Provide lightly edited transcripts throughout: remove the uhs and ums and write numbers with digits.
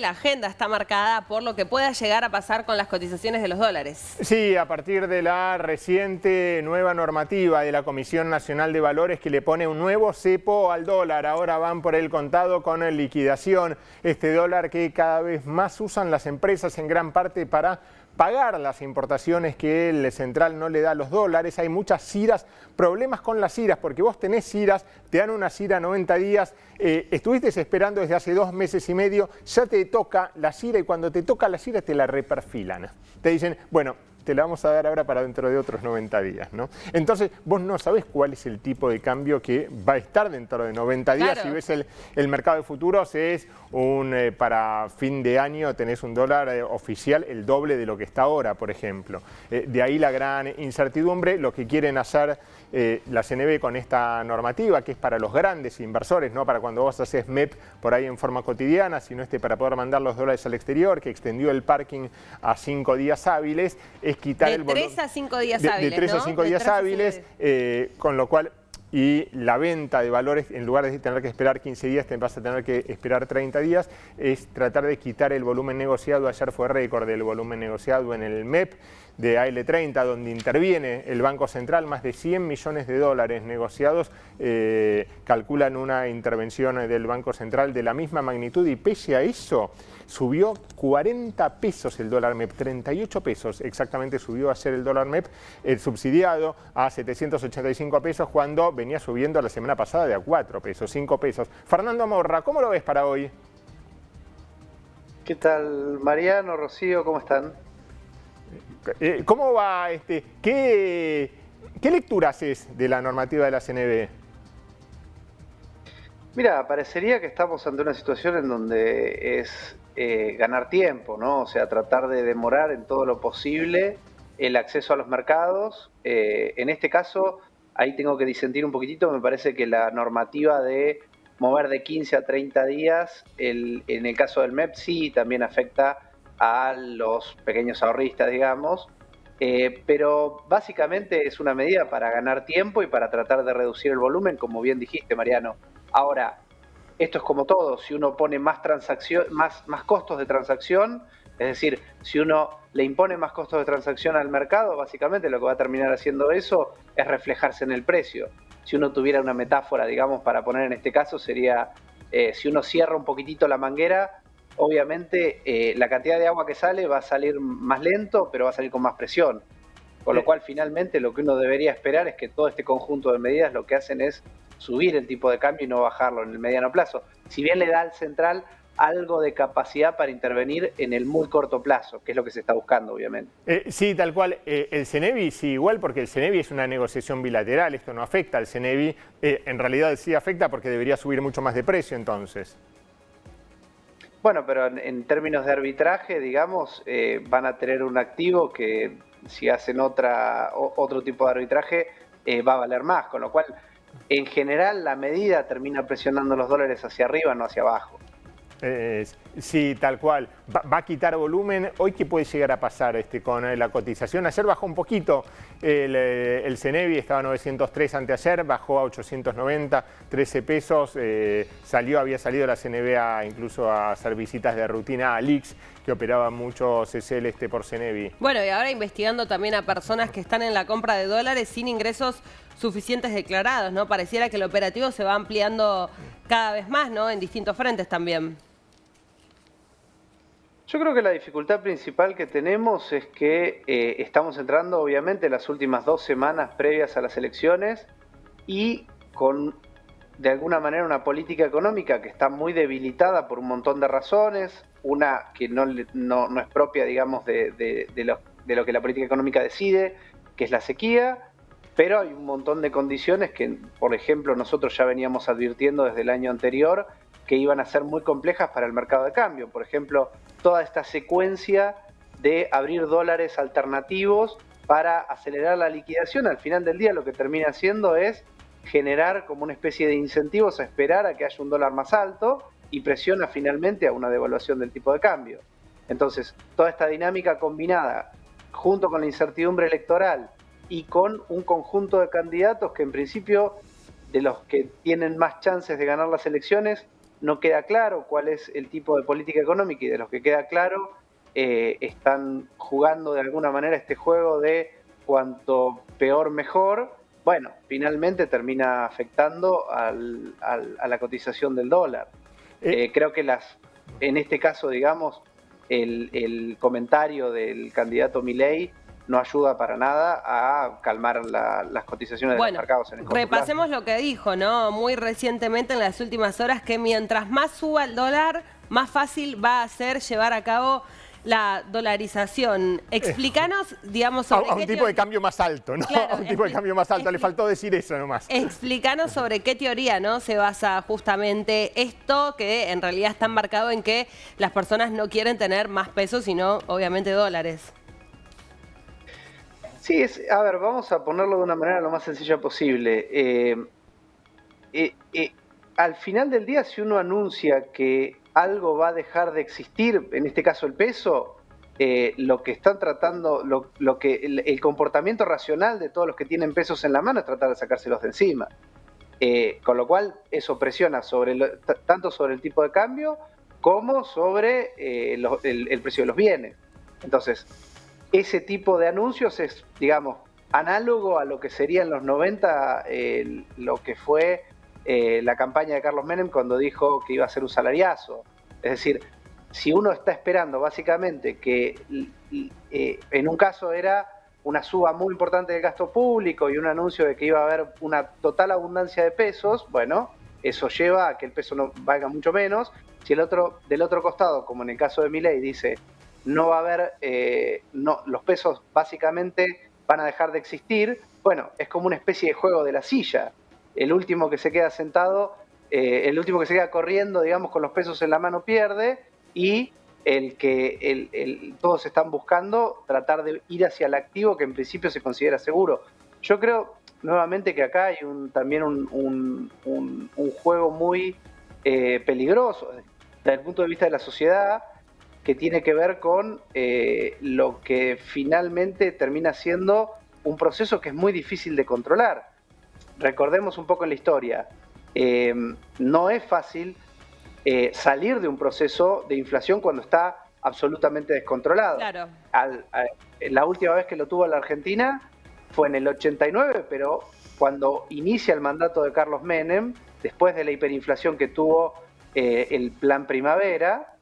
La agenda está marcada por lo que pueda llegar a pasar con las cotizaciones de los dólares. Sí, a partir de la reciente nueva normativa de la Comisión Nacional de Valores que le pone un nuevo cepo al dólar. Ahora van por el contado con liquidación. Este dólar que cada vez más usan las empresas en gran parte para pagar las importaciones que el central no le da a los dólares. Hay muchas CIRAs, problemas con las CIRAs, porque vos tenés CIRAs, te dan una CIRA 90 días, estuviste esperando desde hace 2 meses y medio, ya te toca la CIRA y cuando te toca la CIRA te la reperfilan. Te dicen, bueno, te la vamos a dar ahora para dentro de otros 90 días, ¿no? Entonces, vos no sabés cuál es el tipo de cambio que va a estar dentro de 90 días. Claro. Si ves el mercado de futuros, es para fin de año tenés un dólar oficial el doble de lo que está ahora, por ejemplo. De ahí la gran incertidumbre, lo que quieren hacer la CNB con esta normativa, que es para los grandes inversores, no para cuando vos haces MEP por ahí en forma cotidiana, sino para poder mandar los dólares al exterior, que extendió el parking a 5 días hábiles, es quitar el volumen. De 3 a 5 días hábiles, De 3 a 5 días hábiles, con lo cual... Y la venta de valores, en lugar de tener que esperar 15 días, te vas a tener que esperar 30 días, es tratar de quitar el volumen negociado. Ayer fue récord del volumen negociado en el MEP de AL30, donde interviene el Banco Central, más de 100 millones de dólares negociados, calculan una intervención del Banco Central de la misma magnitud y pese a eso subió 40 pesos el dólar MEP, 38 pesos exactamente subió ayer el dólar MEP, el subsidiado a 785 pesos cuando venía subiendo la semana pasada de a 4 pesos, 5 pesos. Fernando Morra, ¿cómo lo ves para hoy? ¿Qué tal, Mariano, Rocío? ¿Cómo están? ¿Cómo va? ¿Qué lectura haces de la normativa de la CNB? Mira, parecería que estamos ante una situación en donde es ganar tiempo, ¿no? O sea, tratar de demorar en todo lo posible el acceso a los mercados. En este caso, ahí tengo que disentir un poquitito, me parece que la normativa de mover de 15 a 30 días, en el caso del MEP sí también afecta a los pequeños ahorristas, digamos, pero básicamente es una medida para ganar tiempo y para tratar de reducir el volumen, como bien dijiste, Mariano. Ahora, esto es como todo, si uno pone más costos de transacción, es decir, si uno le impone más costos de transacción al mercado, básicamente lo que va a terminar haciendo eso es reflejarse en el precio. Si uno tuviera una metáfora, digamos, para poner en este caso, sería si uno cierra un poquitito la manguera, obviamente la cantidad de agua que sale va a salir más lento, pero va a salir con más presión. Con lo cual, finalmente, lo que uno debería esperar es que todo este conjunto de medidas lo que hacen es subir el tipo de cambio y no bajarlo en el mediano plazo. Si bien le da al central algo de capacidad para intervenir en el muy corto plazo, que es lo que se está buscando, obviamente. Sí, tal cual. El CENEVI sí, igual, porque el CENEVI es una negociación bilateral, esto no afecta al CENEVI. En realidad sí afecta porque debería subir mucho más de precio, entonces. Bueno, pero en términos de arbitraje, digamos, van a tener un activo que si hacen otro tipo de arbitraje va a valer más, con lo cual, en general, la medida termina presionando los dólares hacia arriba, no hacia abajo. Sí, tal cual. Va a quitar volumen. ¿Hoy qué puede llegar a pasar con la cotización? Ayer bajó un poquito. El CENEVI estaba a 903 anteayer, bajó a 890, 13 pesos. Había salido la CNB incluso a hacer visitas de rutina a Lix, que operaba mucho CCL por CENEVI. Bueno, y ahora investigando también a personas que están en la compra de dólares sin ingresos suficientes declarados, ¿no? Pareciera que el operativo se va ampliando cada vez más, ¿no? En distintos frentes también. Yo creo que la dificultad principal que tenemos es que estamos entrando, obviamente, en las últimas 2 semanas previas a las elecciones y con, de alguna manera, una política económica que está muy debilitada por un montón de razones. Una que no es propia, digamos, de lo que la política económica decide, que es la sequía, pero hay un montón de condiciones que, por ejemplo, nosotros ya veníamos advirtiendo desde el año anterior que iban a ser muy complejas para el mercado de cambio. Por ejemplo, toda esta secuencia de abrir dólares alternativos para acelerar la liquidación, al final del día lo que termina haciendo es generar como una especie de incentivos a esperar a que haya un dólar más alto y presiona finalmente a una devaluación del tipo de cambio. Entonces, toda esta dinámica combinada, junto con la incertidumbre electoral y con un conjunto de candidatos que en principio, de los que tienen más chances de ganar las elecciones, no queda claro cuál es el tipo de política económica, y de los que queda claro están jugando de alguna manera este juego de cuanto peor mejor. Bueno, finalmente termina afectando a la cotización del dólar. Creo que en este caso, digamos, el comentario del candidato Milei no ayuda para nada a calmar las cotizaciones de los mercados en el corto plazo. Repasemos lo que dijo, ¿no? Muy recientemente, en las últimas horas, que mientras más suba el dólar, más fácil va a ser llevar a cabo la dolarización. Explícanos, digamos, sobre a un tipo de cambio más alto, ¿no? Claro, a un tipo de cambio más alto, le faltó decir eso nomás. Explícanos sobre qué teoría, ¿no?, se basa justamente esto, que en realidad está marcado en que las personas no quieren tener más pesos, sino obviamente dólares. Sí, a ver, vamos a ponerlo de una manera lo más sencilla posible. Al final del día, si uno anuncia que algo va a dejar de existir, en este caso el peso, lo que están tratando, el comportamiento racional de todos los que tienen pesos en la mano es tratar de sacárselos de encima. Con lo cual, eso presiona tanto sobre el tipo de cambio como sobre el precio de los bienes. Entonces, ese tipo de anuncios es, digamos, análogo a lo que sería en los 90 lo que fue la campaña de Carlos Menem cuando dijo que iba a ser un salariazo. Es decir, si uno está esperando básicamente que en un caso era una suba muy importante del gasto público y un anuncio de que iba a haber una total abundancia de pesos, bueno, eso lleva a que el peso no valga mucho menos. Si del otro costado, como en el caso de Milei, dice no va a haber, los pesos básicamente van a dejar de existir, bueno, es como una especie de juego de la silla. El último que se queda sentado, el último que se queda corriendo, digamos, con los pesos en la mano pierde, y todos están buscando tratar de ir hacia el activo que en principio se considera seguro. Yo creo, nuevamente, que acá hay también un juego muy peligroso desde el punto de vista de la sociedad, que tiene que ver con lo que finalmente termina siendo un proceso que es muy difícil de controlar. Recordemos un poco en la historia, no es fácil salir de un proceso de inflación cuando está absolutamente descontrolado. Claro. La última vez que lo tuvo la Argentina fue en el 89, pero cuando inicia el mandato de Carlos Menem, después de la hiperinflación que tuvo el Plan Primavera,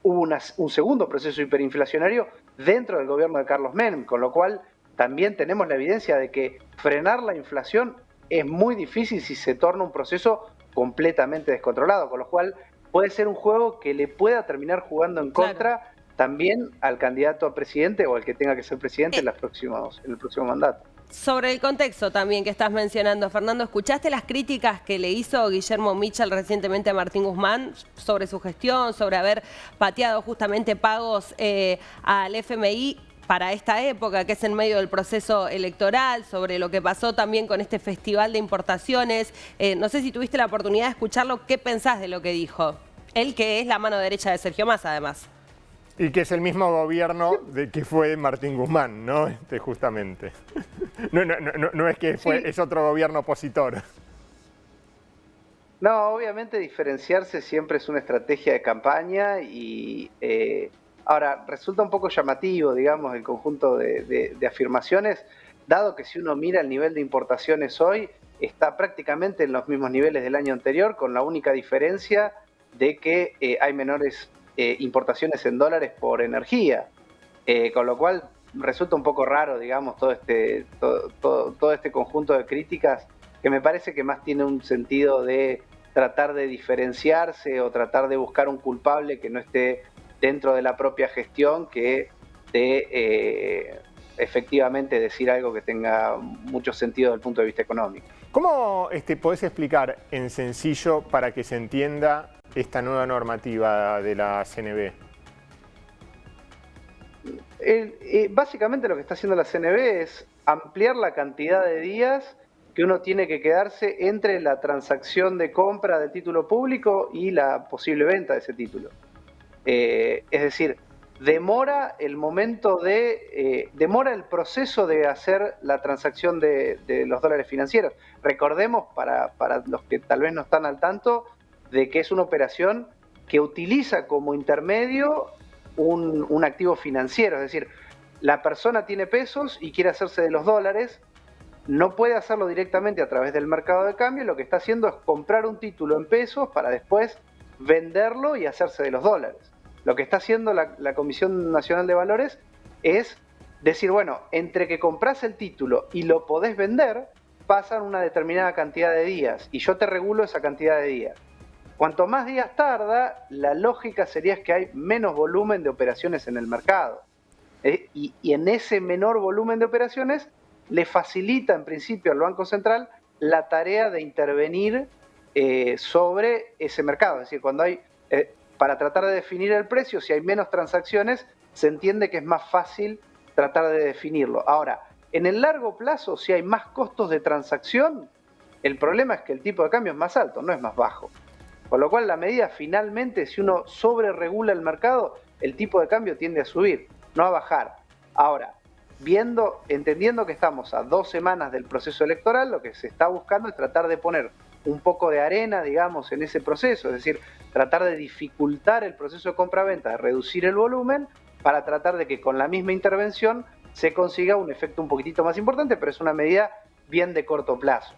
hubo un segundo proceso hiperinflacionario dentro del gobierno de Carlos Menem, con lo cual también tenemos la evidencia de que frenar la inflación es muy difícil si se torna un proceso completamente descontrolado, con lo cual puede ser un juego que le pueda terminar jugando en contra también al candidato a presidente o al que tenga que ser presidente en el próximo mandato. Sobre el contexto también que estás mencionando, Fernando, ¿escuchaste las críticas que le hizo Guillermo Mitchell recientemente a Martín Guzmán sobre su gestión, sobre haber pateado justamente pagos al FMI para esta época, que es en medio del proceso electoral, sobre lo que pasó también con este festival de importaciones? No sé si tuviste la oportunidad de escucharlo, ¿qué pensás de lo que dijo? Él, que es la mano derecha de Sergio Massa, además. Y que es el mismo gobierno de que fue Martín Guzmán, ¿no? Justamente. No es que es otro gobierno opositor. No, obviamente diferenciarse siempre es una estrategia de campaña y ahora resulta un poco llamativo, digamos, el conjunto de afirmaciones, dado que si uno mira el nivel de importaciones hoy, está prácticamente en los mismos niveles del año anterior, con la única diferencia de que hay menores importaciones en dólares por energía, con lo cual resulta un poco raro, digamos, todo este conjunto de críticas, que me parece que más tiene un sentido de tratar de diferenciarse o tratar de buscar un culpable que no esté dentro de la propia gestión, que de efectivamente decir algo que tenga mucho sentido desde el punto de vista económico. ¿Cómo podés explicar en sencillo para que se entienda esta nueva normativa de la CNB? Básicamente lo que está haciendo la CNB es ampliar la cantidad de días que uno tiene que quedarse entre la transacción de compra del título público y la posible venta de ese título. Es decir, demora el proceso de hacer la transacción de los dólares financieros. Recordemos, para los que tal vez no están al tanto, de que es una operación que utiliza como intermedio un activo financiero, es decir, la persona tiene pesos y quiere hacerse de los dólares, no puede hacerlo directamente a través del mercado de cambio, lo que está haciendo es comprar un título en pesos para después venderlo y hacerse de los dólares. Lo que está haciendo la Comisión Nacional de Valores es decir, bueno, entre que compras el título y lo podés vender, pasan una determinada cantidad de días y yo te regulo esa cantidad de días. Cuanto más días tarda, la lógica sería que hay menos volumen de operaciones en el mercado. Y en ese menor volumen de operaciones le facilita en principio al Banco Central la tarea de intervenir sobre ese mercado. Es decir, cuando hay, para tratar de definir el precio, si hay menos transacciones, se entiende que es más fácil tratar de definirlo. Ahora, en el largo plazo, si hay más costos de transacción, el problema es que el tipo de cambio es más alto, no es más bajo. Con lo cual, la medida finalmente, si uno sobreregula el mercado, el tipo de cambio tiende a subir, no a bajar. Ahora, entendiendo que estamos a 2 semanas del proceso electoral, lo que se está buscando es tratar de poner un poco de arena, digamos, en ese proceso, es decir, tratar de dificultar el proceso de compra-venta, de reducir el volumen, para tratar de que con la misma intervención se consiga un efecto un poquitito más importante, pero es una medida bien de corto plazo.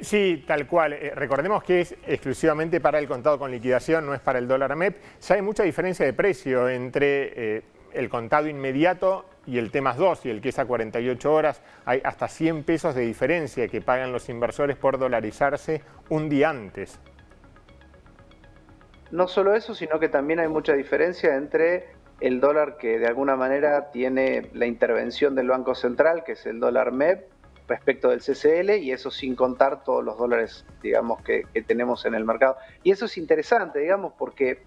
Sí, tal cual. Recordemos que es exclusivamente para el contado con liquidación, no es para el dólar MEP. Ya hay mucha diferencia de precio entre el contado inmediato y el T+2, y el que es a 48 horas. Hay hasta 100 pesos de diferencia que pagan los inversores por dolarizarse un día antes. No solo eso, sino que también hay mucha diferencia entre el dólar que de alguna manera tiene la intervención del Banco Central, que es el dólar MEP, respecto del CCL, y eso sin contar todos los dólares, digamos, que tenemos en el mercado. Y eso es interesante, digamos, porque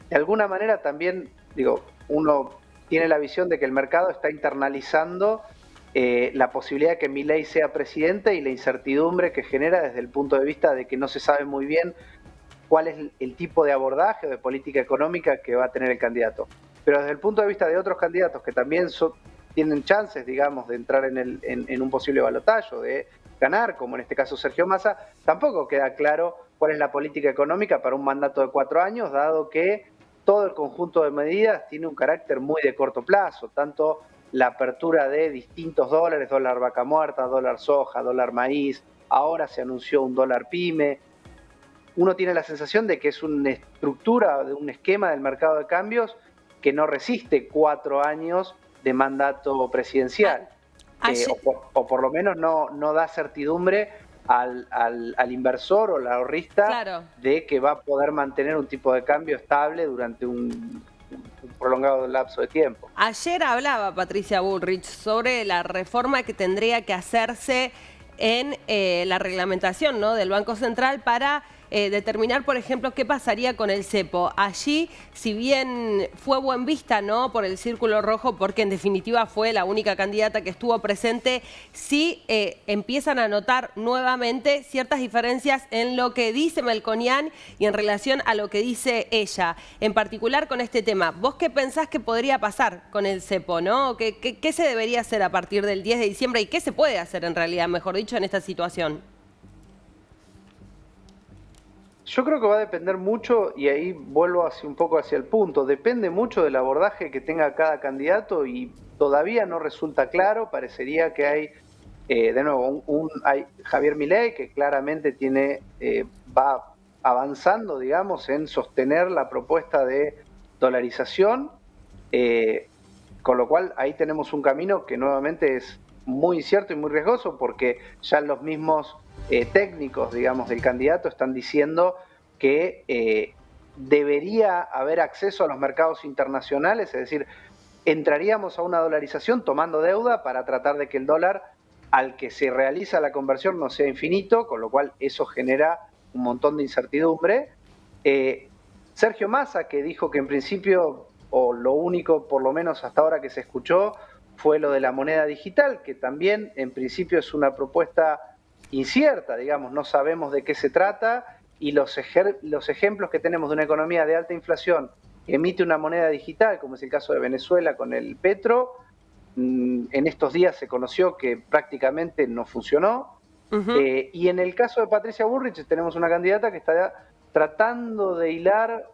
de alguna manera también, digo, uno tiene la visión de que el mercado está internalizando la posibilidad de que Milei sea presidente y la incertidumbre que genera desde el punto de vista de que no se sabe muy bien cuál es el tipo de abordaje o de política económica que va a tener el candidato. Pero desde el punto de vista de otros candidatos que también tienen chances, digamos, de entrar en un posible balotaje, de ganar, como en este caso Sergio Massa, tampoco queda claro cuál es la política económica para un mandato de 4 años, dado que todo el conjunto de medidas tiene un carácter muy de corto plazo, tanto la apertura de distintos dólares, dólar vaca muerta, dólar soja, dólar maíz, ahora se anunció un dólar pyme. Uno tiene la sensación de que es una estructura, de un esquema del mercado de cambios que no resiste 4 años de mandato presidencial, o por lo menos no da certidumbre al inversor o al ahorrista, claro, de que va a poder mantener un tipo de cambio estable durante un prolongado lapso de tiempo. Ayer hablaba Patricia Bullrich sobre la reforma que tendría que hacerse en la reglamentación, ¿no?, del Banco Central para determinar, por ejemplo, qué pasaría con el cepo. Allí, si bien fue buen vista, ¿no?, por el Círculo Rojo, porque en definitiva fue la única candidata que estuvo presente, sí empiezan a notar nuevamente ciertas diferencias en lo que dice Melconian y en relación a lo que dice ella. En particular con este tema, ¿vos qué pensás que podría pasar con el cepo, ¿no? ¿Qué se debería hacer a partir del 10 de diciembre y qué se puede hacer en realidad, mejor dicho, en esta situación? Yo creo que va a depender mucho, y ahí vuelvo un poco hacia el punto, depende mucho del abordaje que tenga cada candidato y todavía no resulta claro. Parecería que hay, de nuevo, hay Javier Milei que claramente va avanzando, digamos, en sostener la propuesta de dolarización, con lo cual ahí tenemos un camino que nuevamente es muy incierto y muy riesgoso, porque ya los mismos técnicos, digamos, del candidato están diciendo que debería haber acceso a los mercados internacionales, es decir, entraríamos a una dolarización tomando deuda para tratar de que el dólar al que se realiza la conversión no sea infinito, con lo cual eso genera un montón de incertidumbre. Sergio Massa, que dijo que en principio, o lo único por lo menos hasta ahora que se escuchó, fue lo de la moneda digital, que también en principio es una propuesta incierta, digamos, no sabemos de qué se trata, y los ejemplos que tenemos de una economía de alta inflación que emite una moneda digital, como es el caso de Venezuela con el petro, en estos días se conoció que prácticamente no funcionó. Y en el caso de Patricia Bullrich tenemos una candidata que está tratando de hilar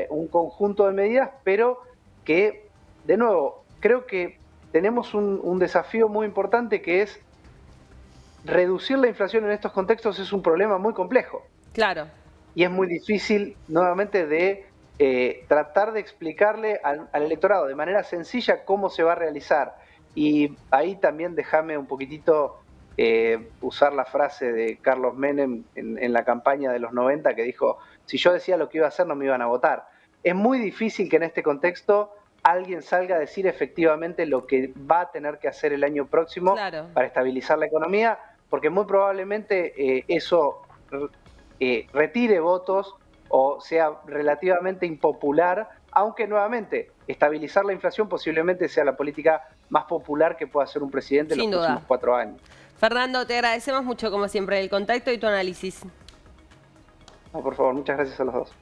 un conjunto de medidas, pero que, de nuevo, creo que tenemos un desafío muy importante, que es reducir la inflación en estos contextos. Es un problema muy complejo. Claro. Y es muy difícil, nuevamente, de tratar de explicarle al electorado de manera sencilla cómo se va a realizar. Y ahí también déjame un poquitito usar la frase de Carlos Menem en la campaña de los 90, que dijo: si yo decía lo que iba a hacer, no me iban a votar. Es muy difícil que en este contexto alguien salga a decir efectivamente lo que va a tener que hacer el año próximo, Claro, para estabilizar la economía, porque muy probablemente eso retire votos o sea relativamente impopular, aunque nuevamente estabilizar la inflación posiblemente sea la política más popular que pueda hacer un presidente en los sin próximos duda. 4 años. Fernando, te agradecemos mucho, como siempre, el contacto y tu análisis. No, por favor, muchas gracias a los dos.